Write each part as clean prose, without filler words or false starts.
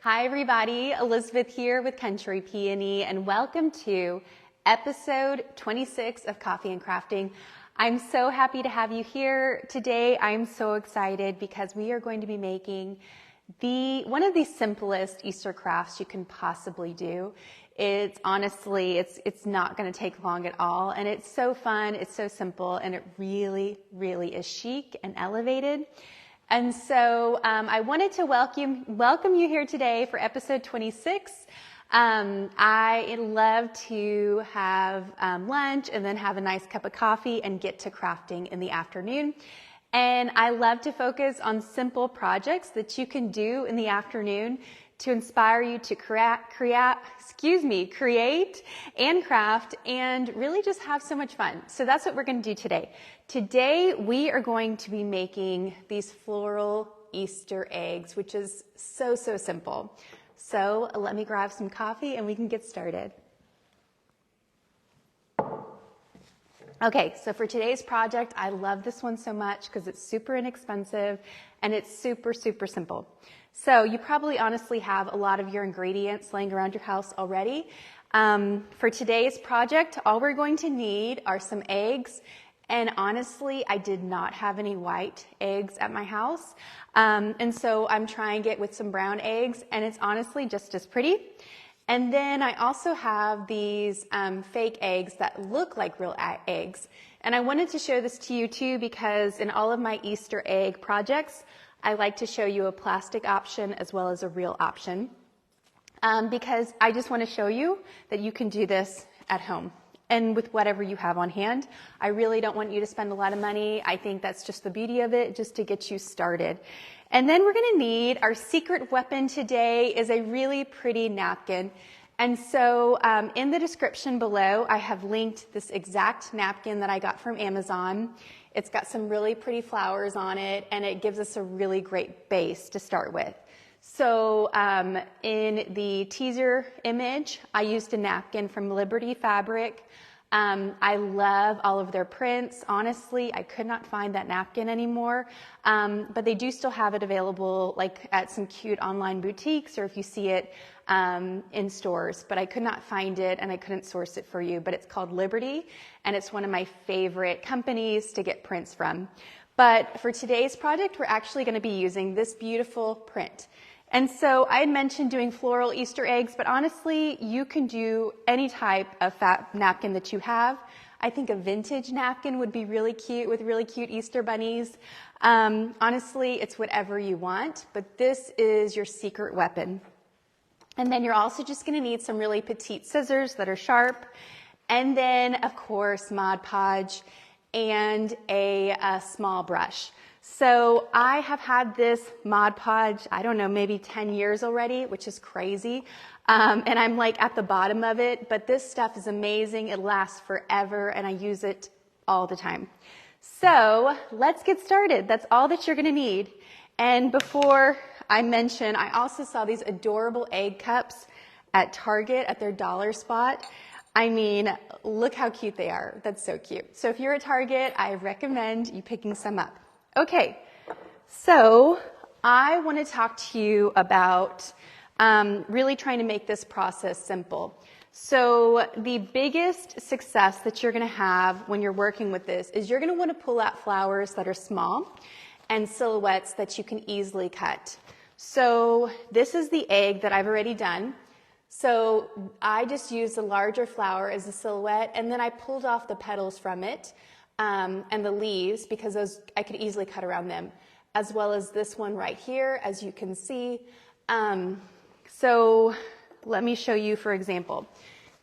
Hi everybody, Elizabeth here with Country Peony, and welcome to episode 26 of Coffee and Crafting. I'm so happy to have you here today. I'm so excited because we are going to be making one of the simplest Easter crafts you can possibly do. It's honestly, it's not going to take long at all, and it's so fun, it's so simple, and it really, really is chic and elevated. And so I wanted to welcome you here today for episode 26. I love to have lunch and then have a nice cup of coffee and get to crafting in the afternoon. And I love to focus on simple projects that you can do in the afternoon to inspire you to create and craft and really just have so much fun. So that's what we're going to do today. Today we are going to be making these floral Easter eggs, which is so simple. So let me grab some coffee and we can get started. Okay, so for today's project, I love this one so much because it's super inexpensive and it's super simple. So you probably honestly have a lot of your ingredients laying around your house already. For today's project, all we're going to need are some eggs. And honestly, I did not have any white eggs at my house. And so I'm trying it with some brown eggs, and it's honestly just as pretty. And then I also have these fake eggs that look like real eggs. And I wanted to show this to you too because in all of my Easter egg projects, I like to show you a plastic option as well as a real option because I just want to show you that you can do this at home and with whatever you have on hand. I really don't want you to spend a lot of money. I think that's just the beauty of it, just to get you started. And then we're going to need our secret weapon today is a really pretty napkin. And so in the description below, I have linked this exact napkin that I got from Amazon. It's got some really pretty flowers on it, and it gives us a really great base to start with. So in the teaser image, I used a napkin from Liberty Fabric. I love all of their prints. Honestly, I could not find that napkin anymore, but they do still have it available like at some cute online boutiques or if you see it in stores, but I could not find it and I couldn't source it for you, but it's called Liberty and it's one of my favorite companies to get prints from. But for today's project, we're actually going to be using this beautiful print. And so I had mentioned doing floral Easter eggs, but honestly, you can do any type of napkin that you have. I think a vintage napkin would be really cute with really cute Easter bunnies. Honestly, it's whatever you want, but this is your secret weapon. And then you're also just going to need some really petite scissors that are sharp. And then, of course, Mod Podge and a small brush. So I have had this Mod Podge, I don't know, maybe 10 years already, which is crazy. And I'm like at the bottom of it, but this stuff is amazing. It lasts forever and I use it all the time. So let's get started. That's all that you're going to need. And before I mention, I also saw these adorable egg cups at Target at their dollar spot. I mean, look how cute they are. That's so cute. So if you're at Target, I recommend you picking some up. Okay, so I want to talk to you about really trying to make this process simple. So the biggest success that you're going to have when you're working with this is you're going to want to pull out flowers that are small and silhouettes that you can easily cut. So this is the egg that I've already done. So I just used a larger flower as a silhouette, and then I pulled off the petals from it. And the leaves, because those I could easily cut around them, as well as this one right here, as you can see. So let me show you, for example.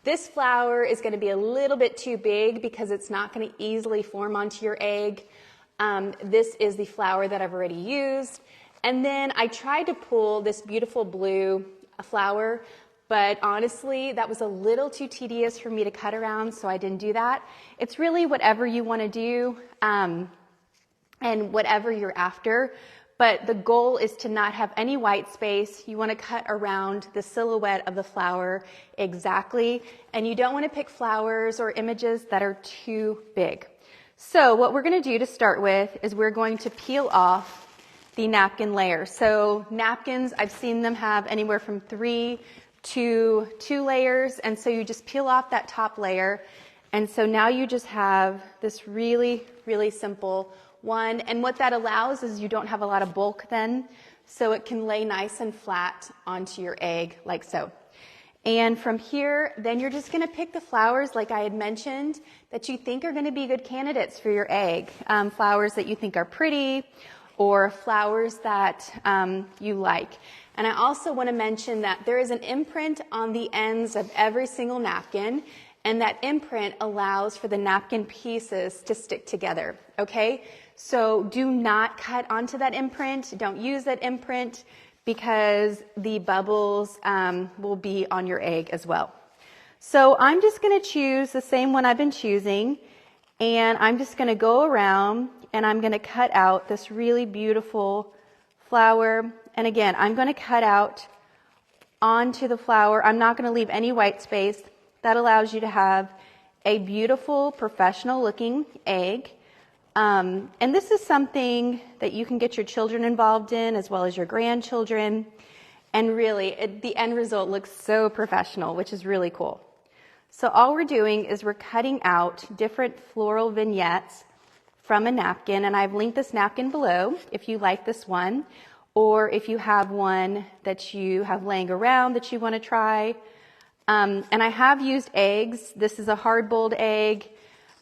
This flower is going to be a little bit too big because it's not going to easily form onto your egg. This is the flower that I've already used. And then I tried to pull this beautiful blue flower, but honestly, that was a little too tedious for me to cut around, so I didn't do that. It's really whatever you want to do and whatever you're after, but the goal is to not have any white space. You want to cut around the silhouette of the flower exactly, and you don't want to pick flowers or images that are too big. So what we're going to do to start with is we're going to peel off the napkin layer. So napkins, I've seen them have anywhere from 3 to 2 layers, and so you just peel off that top layer, and so now you just have this really, really simple one, and what that allows is you don't have a lot of bulk then, so it can lay nice and flat onto your egg like so. And from here, then you're just gonna pick the flowers, like I had mentioned, that you think are gonna be good candidates for your egg. Flowers that you think are pretty, or flowers that you like. And I also want to mention that there is an imprint on the ends of every single napkin, and that imprint allows for the napkin pieces to stick together, okay? So do not cut onto that imprint, don't use that imprint, because the bubbles will be on your egg as well. So I'm just going to choose the same one I've been choosing, and I'm just going to go around and I'm going to cut out this really beautiful flower. And again, I'm going to cut out onto the flower. I'm not going to leave any white space. That allows you to have a beautiful, professional looking egg. And this is something that you can get your children involved in as well as your grandchildren. And really, the end result looks so professional, which is really cool. So all we're doing is we're cutting out different floral vignettes from a napkin, and I've linked this napkin below if you like this one, or if you have one that you have laying around that you want to try. And I have used eggs. This is a hard-boiled egg,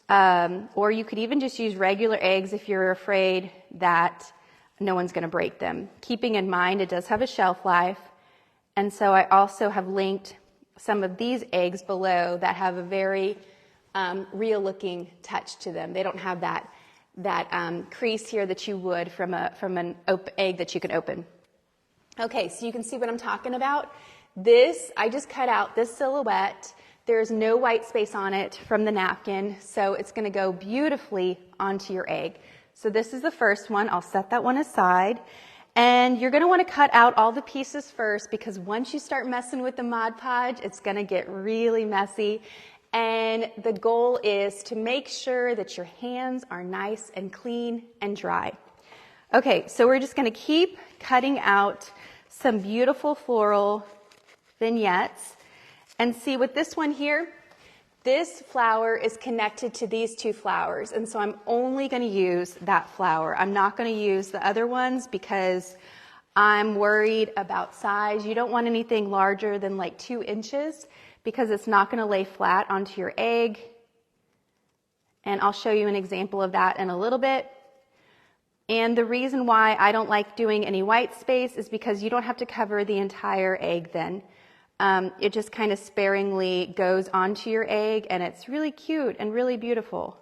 or you could even just use regular eggs if you're afraid that no one's going to break them. Keeping in mind it does have a shelf life, and so I also have linked some of these eggs below that have a very real-looking touch to them. They don't have that crease here that you would from an egg that you can open. Okay, so you can see what I'm talking about. This, I just cut out this silhouette. There's no white space on it from the napkin, so it's going to go beautifully onto your egg. So this is the first one. I'll set that one aside. And you're going to want to cut out all the pieces first, because once you start messing with the Mod Podge, it's going to get really messy. And the goal is to make sure that your hands are nice and clean and dry. Okay, so we're just going to keep cutting out some beautiful floral vignettes. And see with this one here, this flower is connected to these two flowers. And so I'm only going to use that flower. I'm not going to use the other ones because I'm worried about size. You don't want anything larger than like 2 inches, because it's not going to lay flat onto your egg. And I'll show you an example of that in a little bit. And the reason why I don't like doing any white space is because you don't have to cover the entire egg then. It just kind of sparingly goes onto your egg, and it's really cute and really beautiful.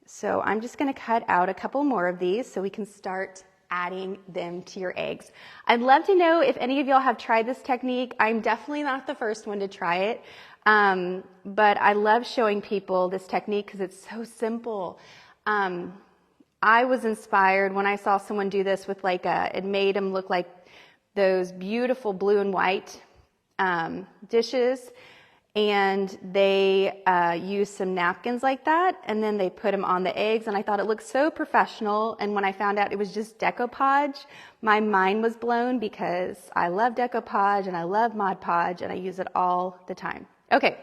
So I'm just going to cut out a couple more of these so we can start adding them to your eggs. I'd love to know if any of y'all have tried this technique. I'm definitely not the first one to try it, but I love showing people this technique because it's so simple. I was inspired when I saw someone do this with it made them look like those beautiful blue and white dishes, and they used some napkins like that, and then they put them on the eggs, and I thought it looked so professional. And when I found out it was just Decoupage, my mind was blown, because I love Decoupage and I love Mod Podge and I use it all the time. Okay,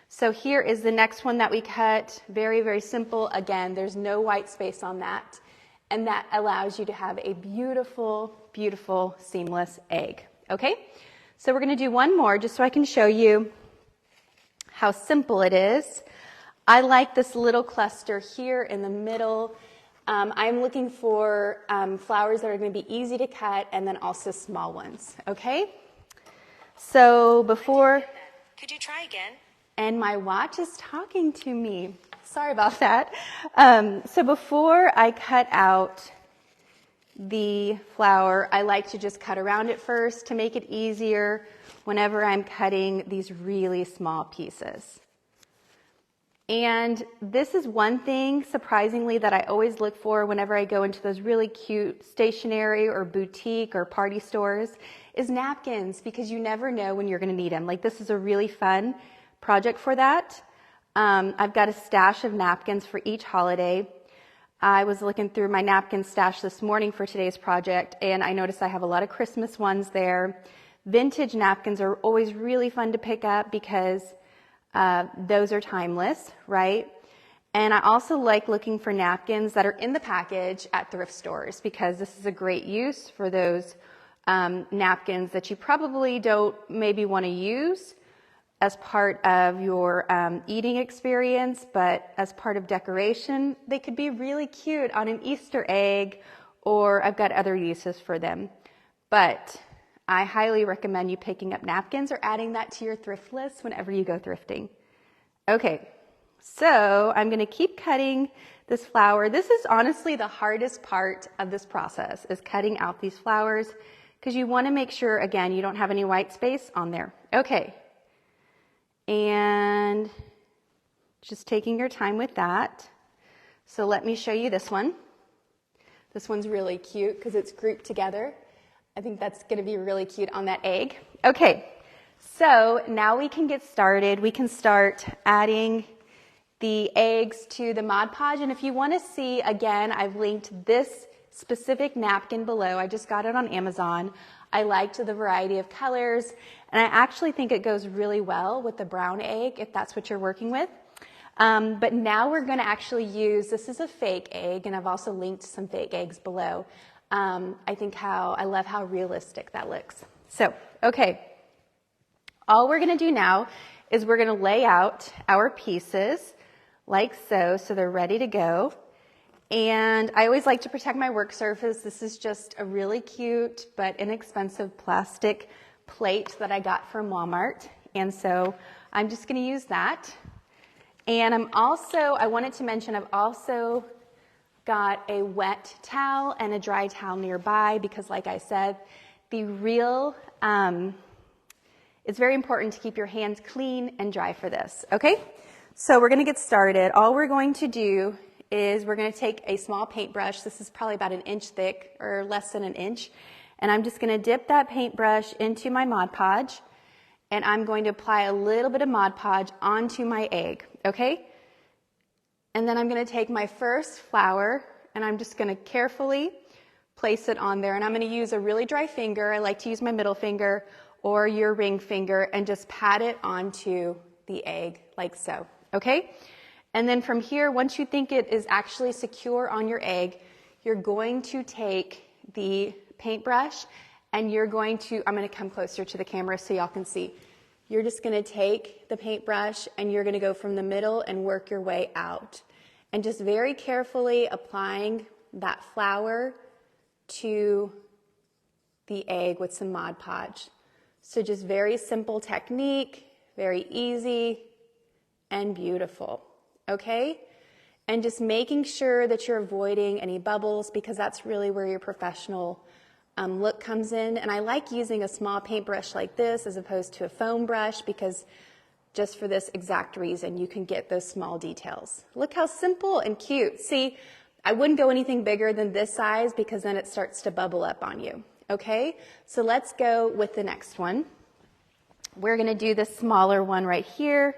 so here is the next one that we cut. Very, very simple. Again, there's no white space on that, and that allows you to have a beautiful, beautiful seamless egg. Okay, so we're going to do one more just so I can show you how simple it is. I like this little cluster here in the middle. I'm looking for flowers that are going to be easy to cut, and then also small ones, okay? So before... Could you try again? And my watch is talking to me. Sorry about that. So before I cut out the flower, I like to just cut around it first to make it easier whenever I'm cutting these really small pieces. And this is one thing, surprisingly, that I always look for whenever I go into those really cute stationery or boutique or party stores, is napkins, because you never know when you're going to need them. Like, this is a really fun project for that. I've got a stash of napkins for each holiday. I was looking through my napkin stash this morning for today's project, and I noticed I have a lot of Christmas ones there. Vintage napkins are always really fun to pick up because those are timeless, right? And I also like looking for napkins that are in the package at thrift stores because this is a great use for those napkins that you probably don't maybe want to use as part of your eating experience, but as part of decoration, they could be really cute on an Easter egg, or I've got other uses for them. But I highly recommend you picking up napkins or adding that to your thrift list whenever you go thrifting. Okay, so I'm going to keep cutting this flower. This is honestly the hardest part of this process, is cutting out these flowers, because you want to make sure, again, you don't have any white space on there. Okay, and just taking your time with that. So let me show you this one. This one's really cute because it's grouped together. I think that's going to be really cute on that egg. Okay, so now we can get started. We can start adding the eggs to the Mod Podge. And if you want to see, again, I've linked this specific napkin below. I just got it on Amazon. I liked the variety of colors, and I actually think it goes really well with the brown egg, if that's what you're working with. But now we're going to actually use, this is a fake egg, and I've also linked some fake eggs below. I love how realistic that looks. So, okay, all we're going to do now is we're going to lay out our pieces like so they're ready to go. And I always like to protect my work surface. This is just a really cute but inexpensive plastic plate that I got from Walmart. And so I'm just going to use that. And I wanted to mention, I've also got a wet towel and a dry towel nearby because, like I said, it's very important to keep your hands clean and dry for this. Okay, so we're going to get started. All we're going to do is we're going to take a small paintbrush. This is probably about an inch thick or less than an inch. And I'm just going to dip that paintbrush into my Mod Podge, and I'm going to apply a little bit of Mod Podge onto my egg. Okay? And then I'm going to take my first flower, and I'm just going to carefully place it on there. And I'm going to use a really dry finger. I like to use my middle finger or your ring finger and just pat it onto the egg like so. Okay? And then from here, once you think it is actually secure on your egg, you're going to take the paintbrush and I'm going to come closer to the camera so y'all can see. You're just going to take the paintbrush and you're going to go from the middle and work your way out. And just very carefully applying that flower to the egg with some Mod Podge. So just very simple technique, very easy and beautiful. Okay? And just making sure that you're avoiding any bubbles because that's really where your professional look comes in. And I like using a small paintbrush like this as opposed to a foam brush because just for this exact reason, you can get those small details. Look how simple and cute. See, I wouldn't go anything bigger than this size because then it starts to bubble up on you. Okay? So let's go with the next one. We're going to do this smaller one right here.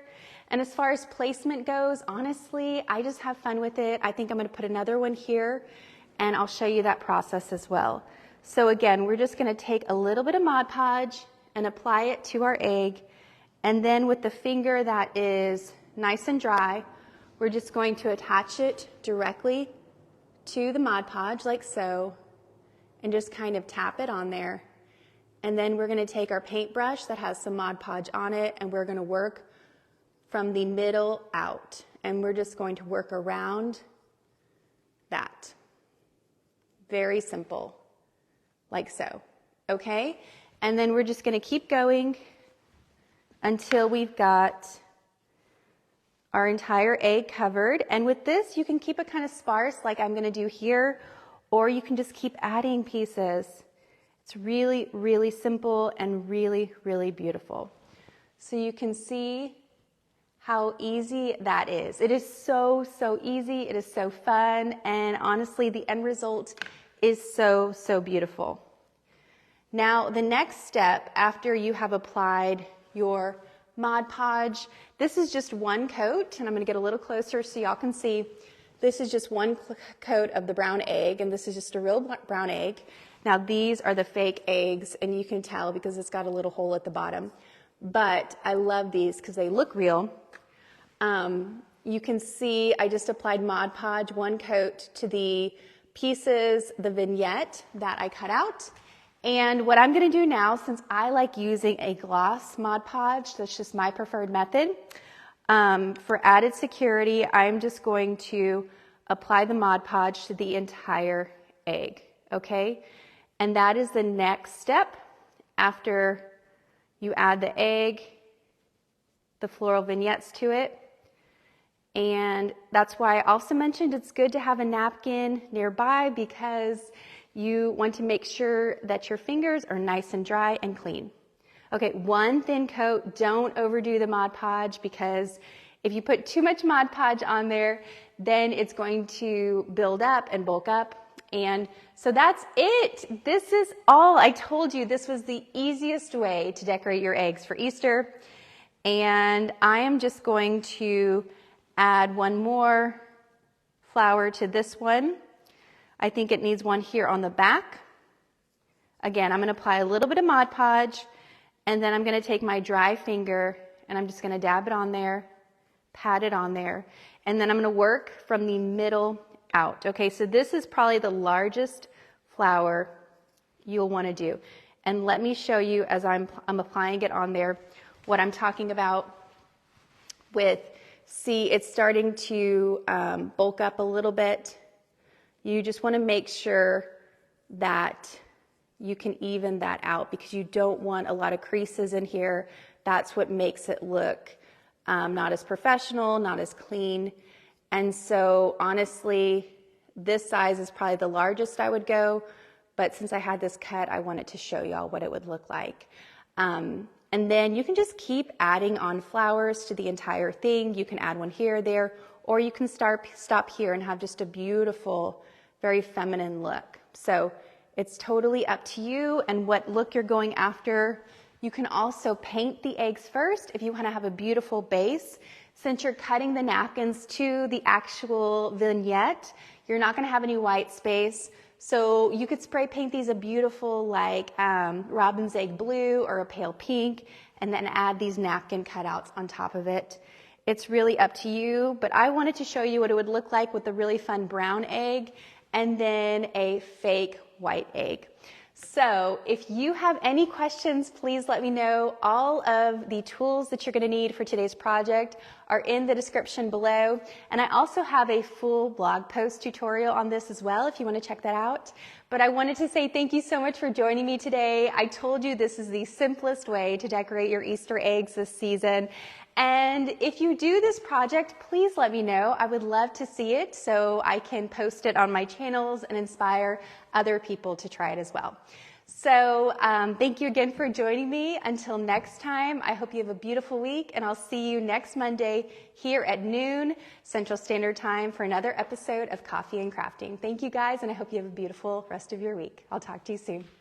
And as far as placement goes, honestly, I just have fun with it. I think I'm going to put another one here, and I'll show you that process as well. So again, we're just going to take a little bit of Mod Podge and apply it to our egg. And then with the finger that is nice and dry, we're just going to attach it directly to the Mod Podge like so, and just kind of tap it on there. And then we're going to take our paintbrush that has some Mod Podge on it, and we're going to work from the middle out. And we're just going to work around that. Very simple, like so. Okay? And then we're just going to keep going until we've got our entire egg covered. And with this, you can keep it kind of sparse like I'm going to do here, or you can just keep adding pieces. It's really, really simple and really, really beautiful. So you can see how easy that is. It is so, so easy. It is so fun. And honestly, the end result is so, so beautiful. Now, the next step after you have applied your Mod Podge, this is just one coat, and I'm going to get a little closer so y'all can see. This is just one coat of the brown egg, and this is just a real brown egg. Now these are the fake eggs, and you can tell because it's got a little hole at the bottom. But I love these because they look real. You can see I just applied Mod Podge, one coat to the pieces, the vignette that I cut out. And what I'm going to do now, since I like using a gloss Mod Podge, that's just my preferred method, for added security, I'm just going to apply the Mod Podge to the entire egg, okay? And that is the next step after you add the egg, the floral vignettes to it. And that's why I also mentioned it's good to have a napkin nearby because you want to make sure that your fingers are nice and dry and clean. Okay, one thin coat. Don't overdo the Mod Podge because if you put too much Mod Podge on there, then it's going to build up and bulk up. And so that's it. This is all. I told you this was the easiest way to decorate your eggs for Easter. And I am just going to add one more flower to this one. I think it needs one here on the back. Again, I'm going to apply a little bit of Mod Podge, and then I'm going to take my dry finger and I'm just going to dab it on there, pat it on there, and then I'm going to work from the middle out. Okay, so this is probably the largest flower you'll want to do. And let me show you as I'm applying it on there what I'm talking about with, see, it's starting to bulk up a little bit. You just want to make sure that you can even that out because you don't want a lot of creases in here. That's what makes it look not as professional, not as clean. And so honestly, this size is probably the largest I would go, but since I had this cut, I wanted to show y'all what it would look like. And then you can just keep adding on flowers to the entire thing. You can add one here or there, or you can stop here and have just a beautiful, very feminine look. So it's totally up to you and what look you're going after. You can also paint the eggs first if you want to have a beautiful base. Since you're cutting the napkins to the actual vignette, you're not going to have any white space. So you could spray paint these a beautiful like robin's egg blue or a pale pink and then add these napkin cutouts on top of it. It's really up to you, but I wanted to show you what it would look like with a really fun brown egg and then a fake white egg. So if you have any questions, please let me know. All of the tools that you're going to need for today's project are in the description below. And I also have a full blog post tutorial on this as well if you want to check that out. But I wanted to say thank you so much for joining me today. I told you this is the simplest way to decorate your Easter eggs this season. And if you do this project, please let me know. I would love to see it so I can post it on my channels and inspire other people to try it as well. So thank you again for joining me. Until next time, I hope you have a beautiful week, and I'll see you next Monday here at noon Central Standard Time for another episode of Coffee and Crafting. Thank you guys, and I hope you have a beautiful rest of your week. I'll talk to you soon.